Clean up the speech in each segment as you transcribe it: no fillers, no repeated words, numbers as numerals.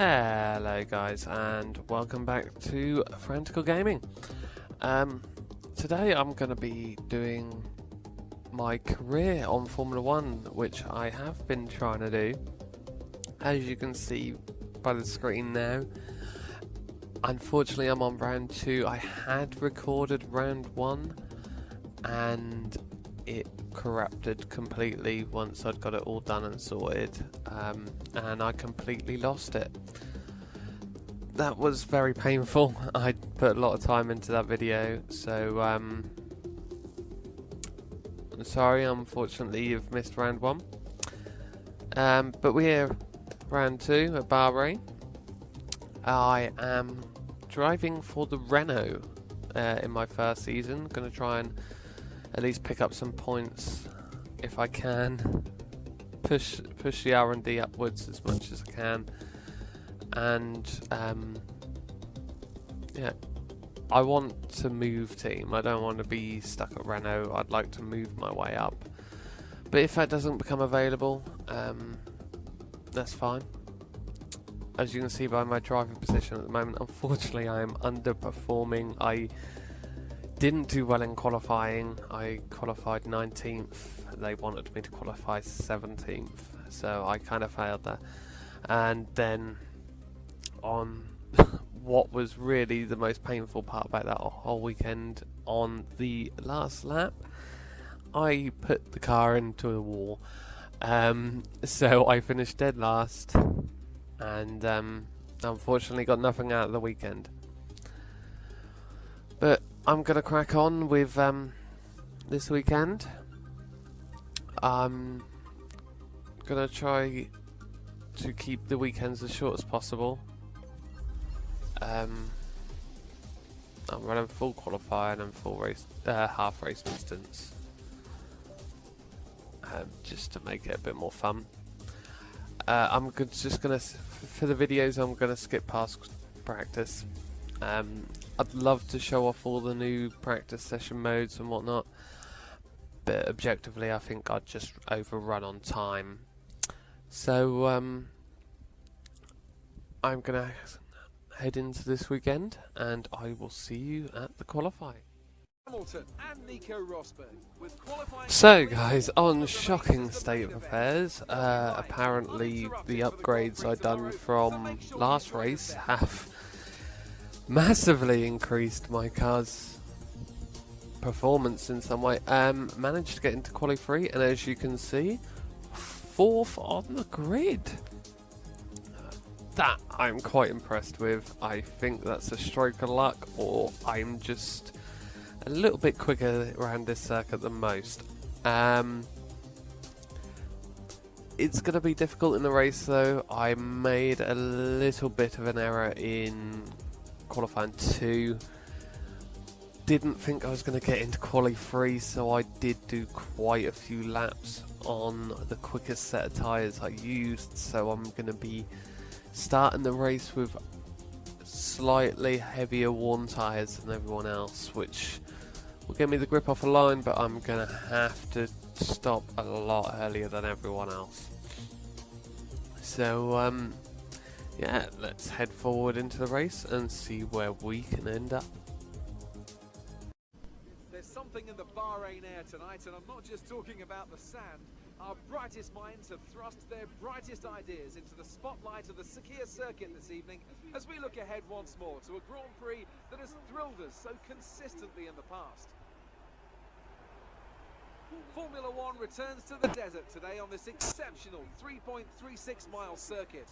Hello guys and welcome back to Frantical Gaming. Today I'm going to be doing my career on Formula 1, which I have been trying to do. As you can see by the screen now, unfortunately I'm on round 2. I had recorded round 1 and it corrupted completely once I'd got it all done and sorted, and I completely lost it. That was very painful. I put a lot of time into that video, so I'm sorry, unfortunately you've missed round 1. But we're here, round 2 at Bahrain. I am driving for the Renault in my first season. Going to try and at least pick up some points if I can. Push the R&D upwards as much as I can. And yeah, I want to move team. I don't want to be stuck at Renault. I'd like to move my way up. But if that doesn't become available, that's fine. As you can see by my driving position at the moment, unfortunately I am underperforming. I didn't do well in qualifying. I qualified 19th. They wanted me to qualify 17th, so I kind of failed there. And then on what was really the most painful part about that whole weekend, on the last lap, I put the car into a wall. So I finished dead last, and unfortunately got nothing out of the weekend. But I'm gonna crack on with this weekend. I'm gonna try to keep the weekends as short as possible. I'm running full qualifying and full race, half race distance, just to make it a bit more fun. I'm just gonna, for the videos, I'm gonna skip past practice. I'd love to show off all the new practice session modes and whatnot, but objectively I think I'd just overrun on time. So I'm gonna head into this weekend and I will see you at the qualifying. So guys, on shocking state of affairs, apparently the upgrades I'd done from last race have massively increased my car's performance in some way. Managed to get into quali 3, and as you can see, 4th on the grid. That I'm quite impressed with. I think that's a stroke of luck, or I'm just a little bit quicker around this circuit than most. It's going to be difficult in the race though. I made a little bit of an error in qualifying 2. Didn't think I was going to get into quali 3, so I did do quite a few laps on the quickest set of tyres I used, so I'm going to be starting the race with slightly heavier worn tyres than everyone else, which will get me the grip off the line, but I'm going to have to stop a lot earlier than everyone else. So yeah, let's head forward into the race and see where we can end up. There's something in the Bahrain air tonight, and I'm not just talking about the sand. Our brightest minds have thrust their brightest ideas into the spotlight of the Sakhir circuit this evening as we look ahead once more to a Grand Prix that has thrilled us so consistently in the past. Formula 1 returns to the desert today on this exceptional 3.36-mile circuit.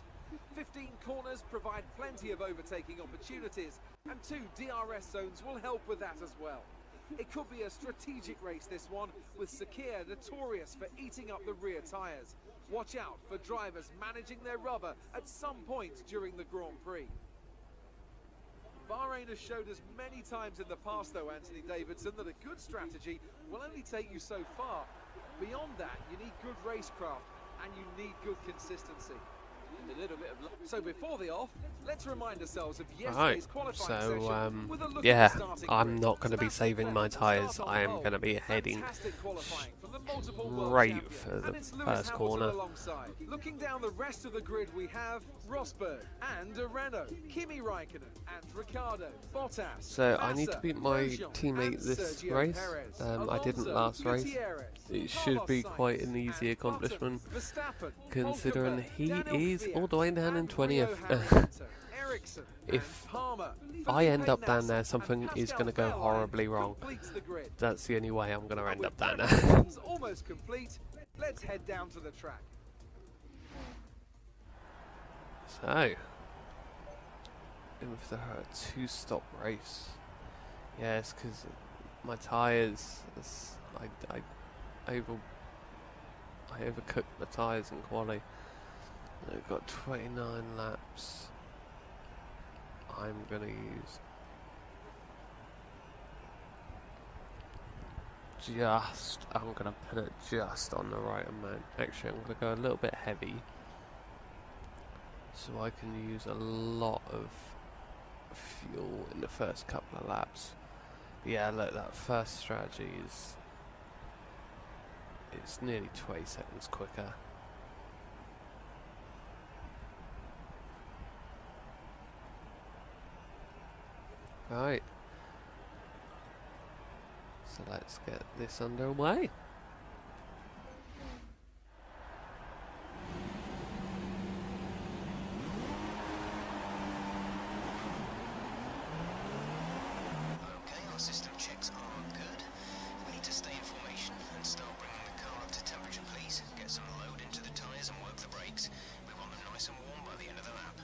15 corners provide plenty of overtaking opportunities, and 2 DRS zones will help with that as well. It could be a strategic race, this one, with Sakhir notorious for eating up the rear tyres. Watch out for drivers managing their rubber at some point during the Grand Prix. Bahrain has showed us many times in the past, though, Anthony Davidson, that a good strategy will only take you so far. Beyond that, you need good racecraft and you need good consistency. So before the off, let's remind ourselves of Right, yesterday's qualifying so session with a look at yeah, the starting I'm grid. not going to be Sebastian saving Vettel my will tyres. start on I am pole. going to be heading Fantastic qualifying from the multiple world straight champion. for the And it's Lewis first Hamilton corner. alongside. Looking down the rest of the grid, we have Rosberg and Renault, Kimi Raikkonen and Ricciardo, Bottas. So I need to Massa, beat my Grosjean, teammate and this Sergio race. Perez. I didn't Alonso, last race. Gutierrez, It should Carlos be Sainz, quite an easy and accomplishment, Button, Verstappen, considering Hulkenberg, he Daniel is Kvyat, all the way down in and Rio 20th. Harrienton, Ericsson, If and Palmer, I end Felipe up down there, Nasser, something and is going to Pascal go Wehrlein horribly wrong. completes the grid. That's the only way I'm going to end With up down there. preparations almost complete, let's head down to the track. So, in for a two-stop race. Yes, because my tyres, I overcooked my tyres in quali. I've got 29 laps. I'm gonna use I'm gonna put it just on the right amount. Actually, I'm gonna go a little bit heavy, so I can use a lot of fuel in the first couple of laps. Yeah, look, that first strategy it's nearly 20 seconds quicker. Right. So let's get this underway. Our system checks are good. We need to stay in formation and start bringing the car up to temperature, please. Get some load into the tyres and work the brakes. We want them nice and warm by the end of the lap.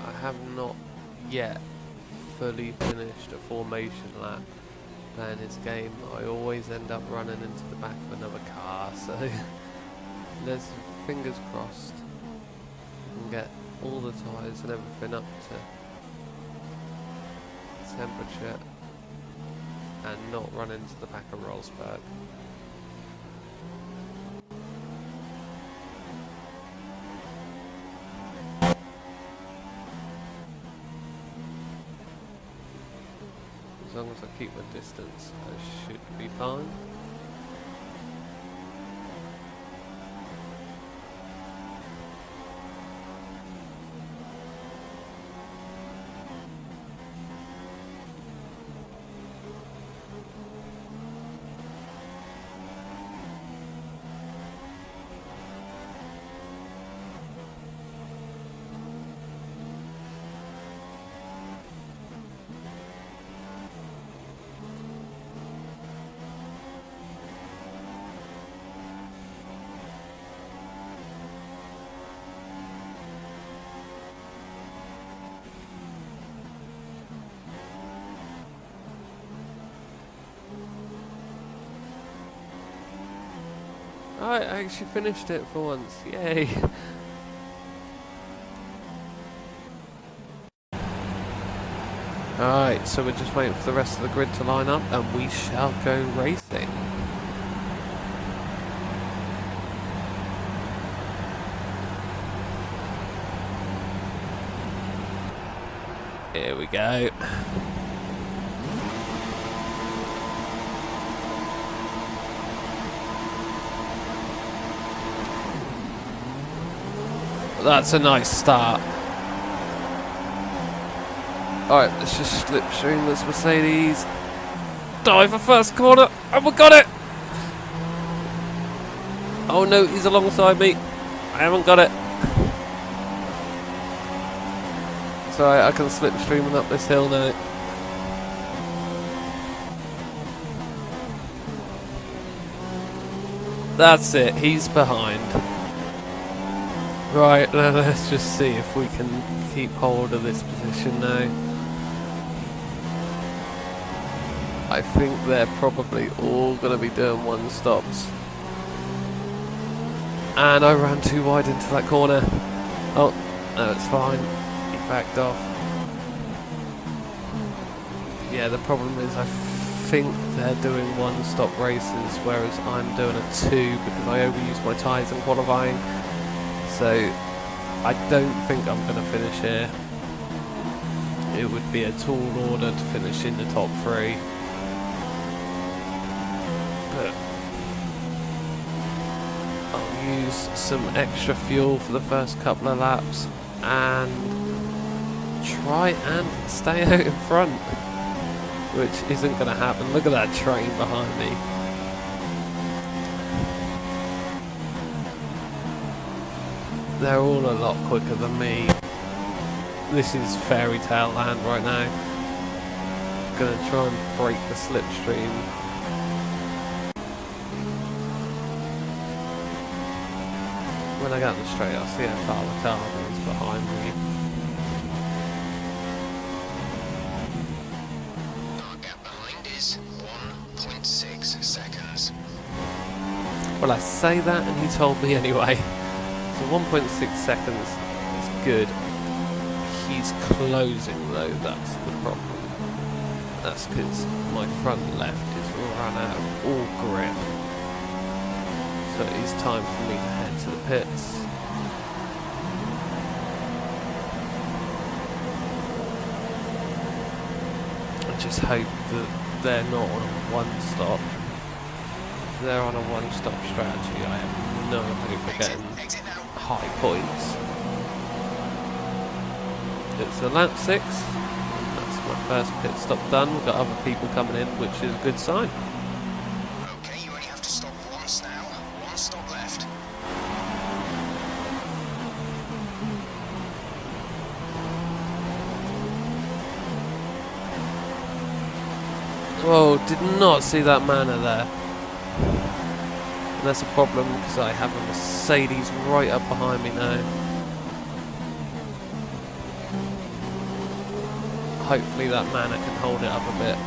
I have not yet fully finished a formation lap playing this game. I always end up running into the back of another car, so there's fingers crossed we can get all the tyres and everything up to temperature and not run into the back of Rosberg. As long as I keep my distance, I should be fine. I actually finished it for once, yay! Alright, so we're just waiting for the rest of the grid to line up and we shall go racing. Here we go. That's a nice start. Alright, let's just slipstream this Mercedes. Dive for first corner, and we got it! Oh no, he's alongside me. I haven't got it. Sorry, I can slipstream up this hill now. That's it, he's behind. Right, now let's just see if we can keep hold of this position now. I think they're probably all going to be doing one stops. And I ran too wide into that corner. Oh, no, it's fine. He backed off. yeah, the problem is I think they're doing one-stop races, whereas I'm doing a two because I overused my tyres in qualifying. So I don't think I'm going to finish here. It would be a tall order to finish in the top three. But I'll use some extra fuel for the first couple of laps and try and stay out in front, which isn't going to happen. Look at that train behind me. They're all a lot quicker than me. This is fairy tale land right now. Gonna try and break the slipstream. When I get on the straight, I'll see how far the car is behind me. Our gap behind is 1.6 seconds. Well, I say that and he told me anyway. So 1.6 seconds is good. He's closing though, that's the problem. That's because my front left is run out of all grip. So it is time for me to head to the pits. I just hope that they're not on a one-stop. If they're on a one-stop strategy, I have no hope of getting high points. It's a lap 6. That's my first pit stop done. We've got other people coming in, which is a good sign. Okay, you only have to stop once now. One stop left. Whoa, did not see that manor there. And that's a problem because I have a Mercedes right up behind me now. Hopefully that manor can hold it up a bit.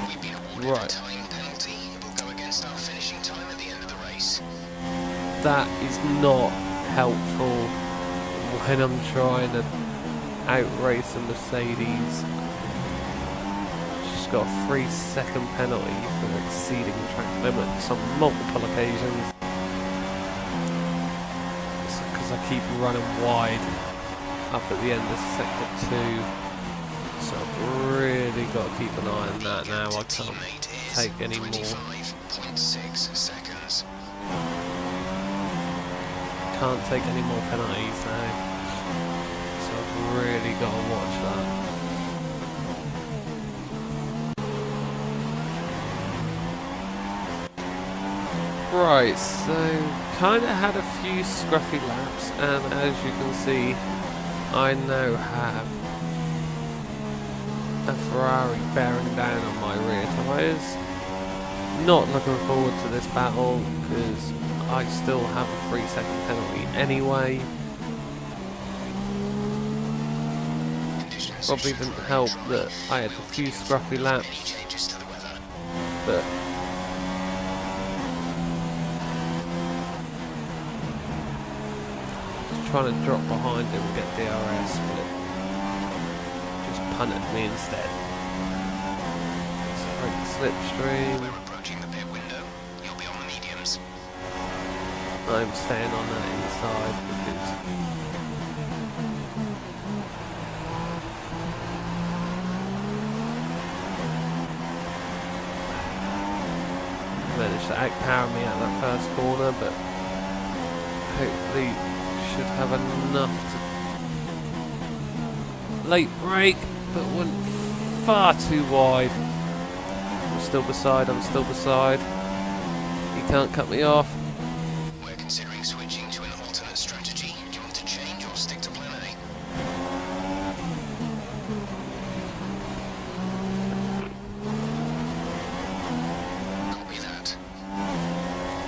We've been awarded a time penalty. It will go against our finishing time at the end of the race. That is not helpful when I'm trying to outrace a Mercedes. She's got a 3-second penalty for exceeding track limits on multiple occasions. It's because I keep running wide up at the end of sector 2. So I've really got to keep an eye on that now. I can't take any more. 25.6 seconds. Can't take any more penalties now. So I've really got to watch that. Right, so kind of had a few scruffy laps, and as you can see, I now have a Ferrari bearing down on my rear tyres. Not looking forward to this battle because I still have a 3-second penalty anyway. Probably didn't help that I had a few scruffy laps, but trying to drop behind him and get DRS, but it just punted me instead. So break the slipstream. We're approaching the pit window. You'll be on the mediums. I'm staying on that inside because managed to outpower me at that first corner, but hopefully should have enough to late brake, but went far too wide. I'm still beside, you can't cut me off. We're considering switching to an alternate strategy. Do you want to change or stick to plan A? Copy that.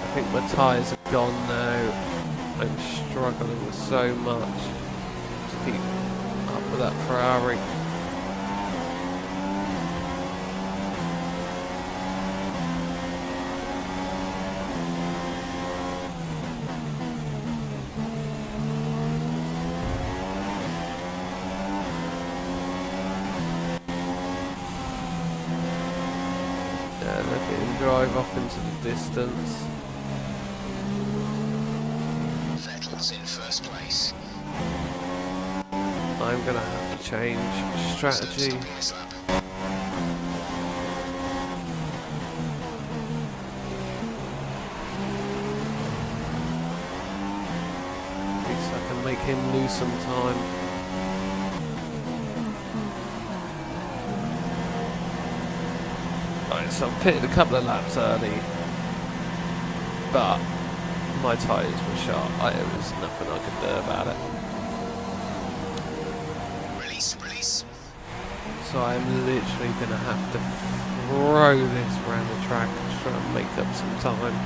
I think my tyres are gone now. I'm struggling so much to keep up with that Ferrari. drive off into the distance. Vettel's in first place. I'm going to have to change strategy. Stopping this lap. At least I can make him lose some time. Right, so I've pitted a couple of laps early, but my tyres were shot. There was nothing I could do about it. Release. So I'm literally going to have to throw this around the track and try and make up some time.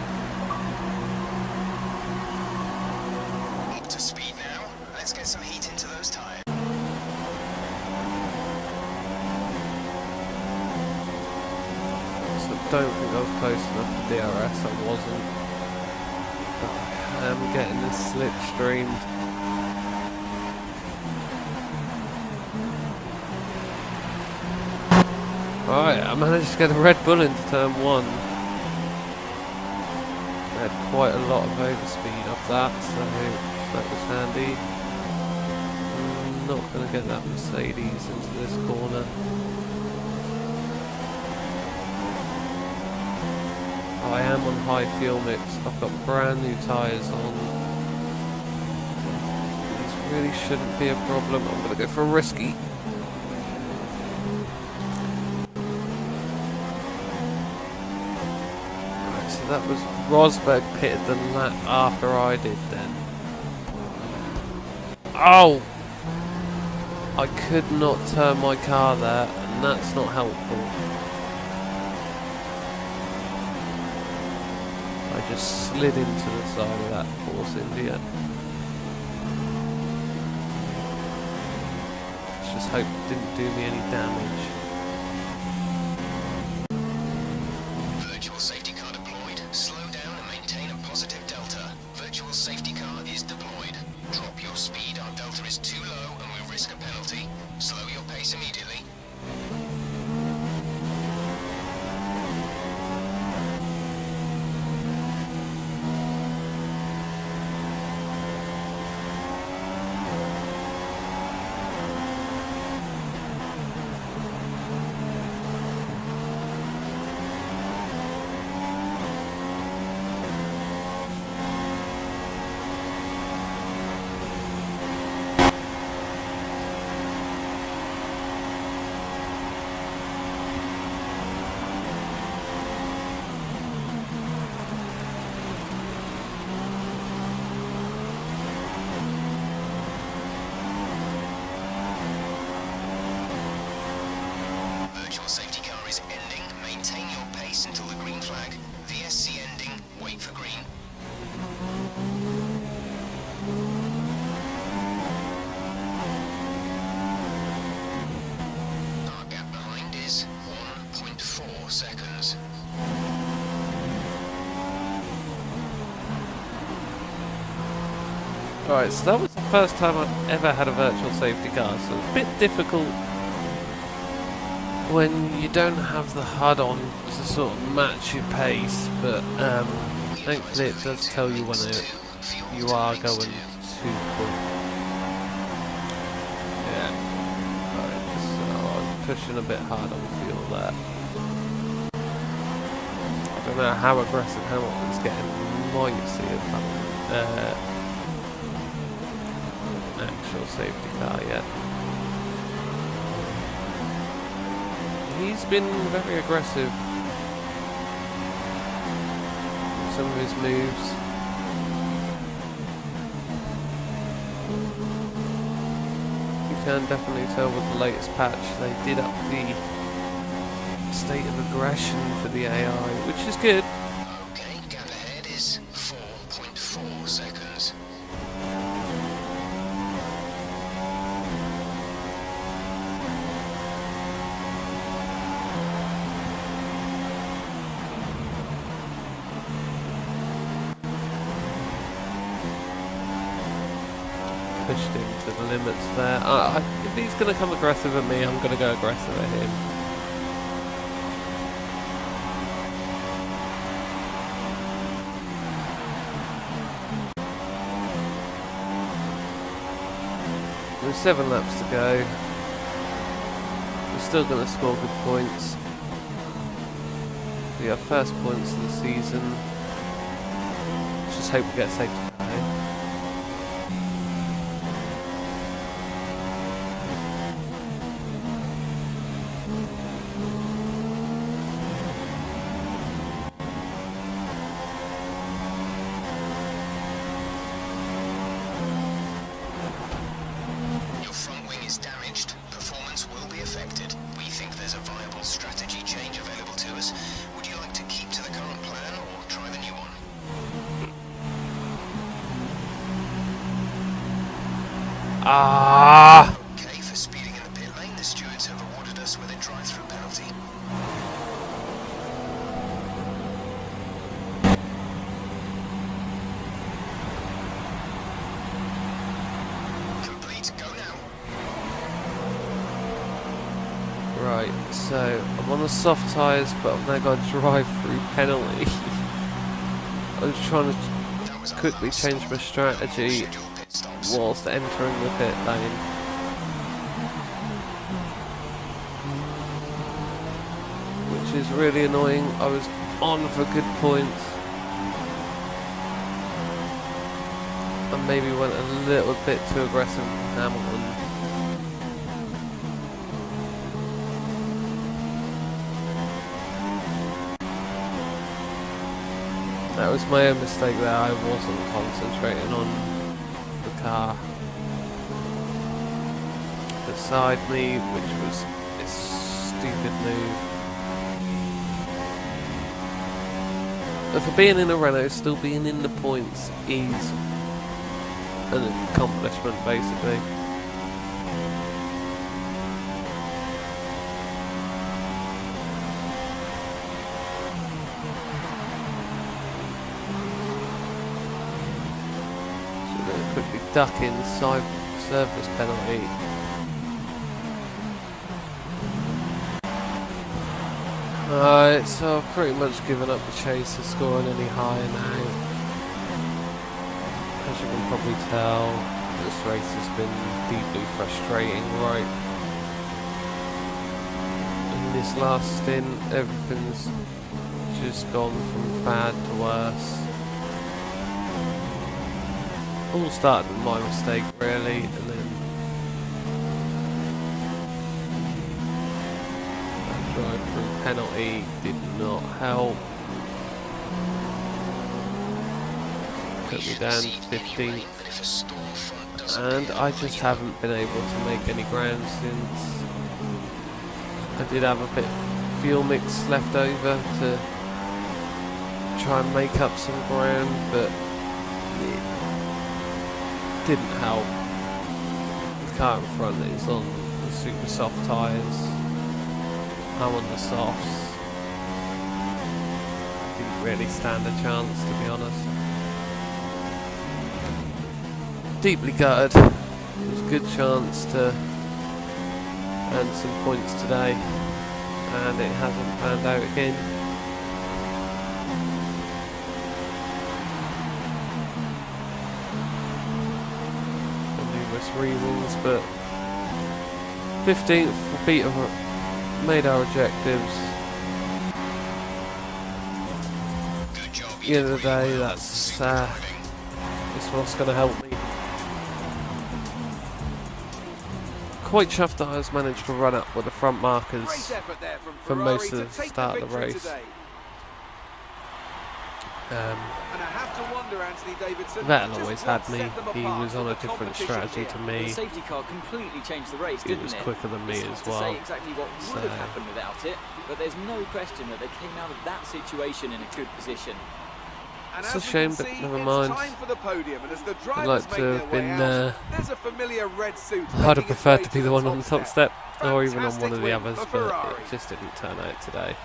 Up to speed now. Let's get some heat into those tyres. So I don't think I was close enough to DRS. I wasn't. But I am getting this slipstreamed. Right, I managed to get a Red Bull into turn 1. I had quite a lot of overspeed off that, so that was handy. I'm not going to get that Mercedes into this corner. I am on high fuel mix. I've got brand new tyres on. This really shouldn't be a problem. I'm going to go for a risky. That was Rosberg pitted the lap after I did then. Oh! I could not turn my car there, and that's not helpful. I just slid into the side of that Force India. Let's just hope it didn't do me any damage. Virtual safety car deployed. Slow down and maintain a positive delta. Virtual safety car is deployed. Drop your speed, our delta is too low and we risk a penalty. Slow your pace immediately. Safety car is ending. Maintain your pace until the green flag. VSC ending. Wait for green. Our gap behind is 1.4 seconds. Alright, so that was the first time I've ever had a virtual safety car, so it's a bit difficult when you don't have the HUD on to sort of match your pace, but thankfully it does tell you when you are going too quick. Yeah. Right, so I was pushing a bit hard on fuel there. I don't know how aggressive Hamilton's getting. You might see if actual safety car yet. He's been very aggressive with some of his moves. You can definitely tell with the latest patch they did up the state of aggression for the AI, which is good. Okay, gap ahead is 4.4 seconds. Pushed him to the limits there. If he's going to come aggressive at me, I'm going to go aggressive at him. There's 7 laps to go. We're still going to score good points. We have first points of the season. Let's just hope we get safe to play. Your front wing is damaged. Performance will be affected. We think there's a viable strategy change available to us. Would you like to keep to the current plan or try the new one? Okay, for speeding in the pit lane, the stewards have awarded us with a drive-through penalty. Complete, go now. Right, so I'm on the soft tyres, but I've now got a drive-through penalty. I was trying to That was our quickly last change stop. my strategy Scheduled pit stops. whilst entering the pit lane. Which is really annoying. I was on for good points. And maybe went a little bit too aggressive with Hamilton. That was my own mistake there. I wasn't concentrating on the car beside me, which was a stupid move. But for being in a Renault, still being in the points is an accomplishment, basically. So we're going to quickly duck inside service penalty. Alright, so I've pretty much given up the chase of scoring any higher now. As you can probably tell, this race has been deeply frustrating, right? In this last stint, everything's just gone from bad to worse. All started with my mistake, really, and then drive-through penalty did not help. Put me down 15th, and I just haven't been able to make any ground since. I did have a bit of fuel mix left over to try and make up some ground, but it didn't help. The car in front is on the super soft tyres. I'm on the softs. Didn't really stand a chance, to be honest. Deeply gutted. It was a good chance to earn some points today, and it hasn't panned out again. For numerous reasons, but 15th, made our objectives. Good job. At the end of the day, that's what's going to help me. Quite chuffed that I was managed to run up with the front markers Great effort there from for Ferrari most to of the take start of the victory race. today. And I have to wonder, Anthony Davidson, Vettel just always what had me. set them He apart was from on a the different competition strategy here. to The me. safety car completely changed the race, He didn't was it? quicker than me It's hard as to well. say exactly what would have So- happened without it, but there's no question that they came out of that situation in a good position. And It's as a we shame, can but see, never it's mind. time for the podium, and as the I'd drivers like make to their have way been. out, there's a familiar red suit. I'd have making its preferred way to be the one on the top step, or even on one Fantastic of the win others, for but Ferrari. it just didn't turn out today.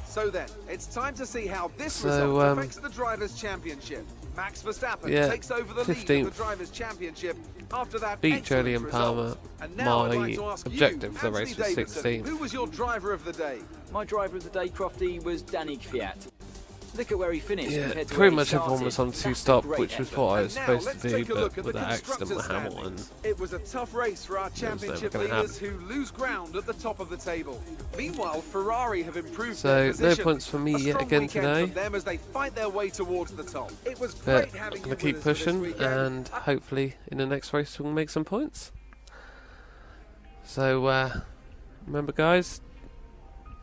So then, it's time to see how this So, result affects the Drivers' Championship. Max Verstappen yeah, takes over the lead 15th. of the Drivers' Championship after that Beat excellent Jolyon result. Palmer. And now I'd My like to ask objective you, for the Anthony race was Davidson, 16th. who was your driver of the day? My driver of the day, Crofty, was Danny Kvyat. Look at where he finished Yeah, compared to where pretty he much started. everyone was on That's a two-stop, great which was effort. what I And was now supposed let's to do, take a look but at with the that accident with constructors' Hamilton. standings. It was a tough race for our was never championship gonna leaders who lose ground at the top of the table. Meanwhile, Ferrari have improved So, their no position. points for me A yet strong again weekend today. from them as they fight their way towards the top. It was But great I'm having going you to keep with us for this pushing, weekend. and hopefully in the next race we'll make some points. So, remember guys,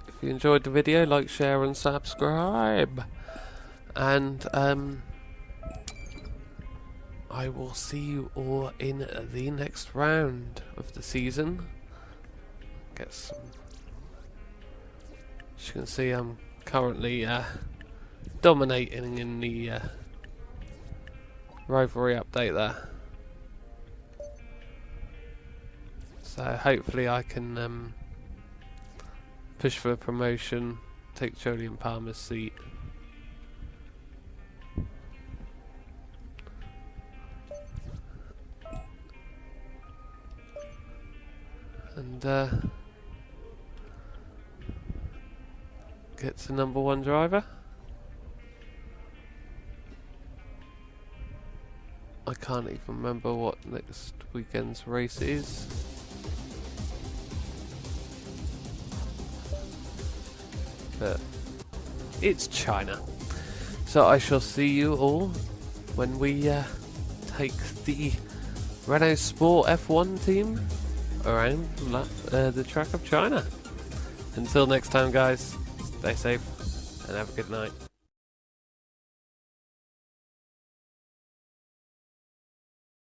if you enjoyed the video, like, share and subscribe. And I will see you all in the next round of the season. Get some. As you can see, I'm currently dominating in the rivalry update there. So hopefully I can push for a promotion, take Julian Palmer's seat. And get to #1 driver. I can't even remember what next weekend's race is. But it's China. So I shall see you all when we take the Renault Sport F1 team around the track of China. Until next time guys, stay safe and have a good night.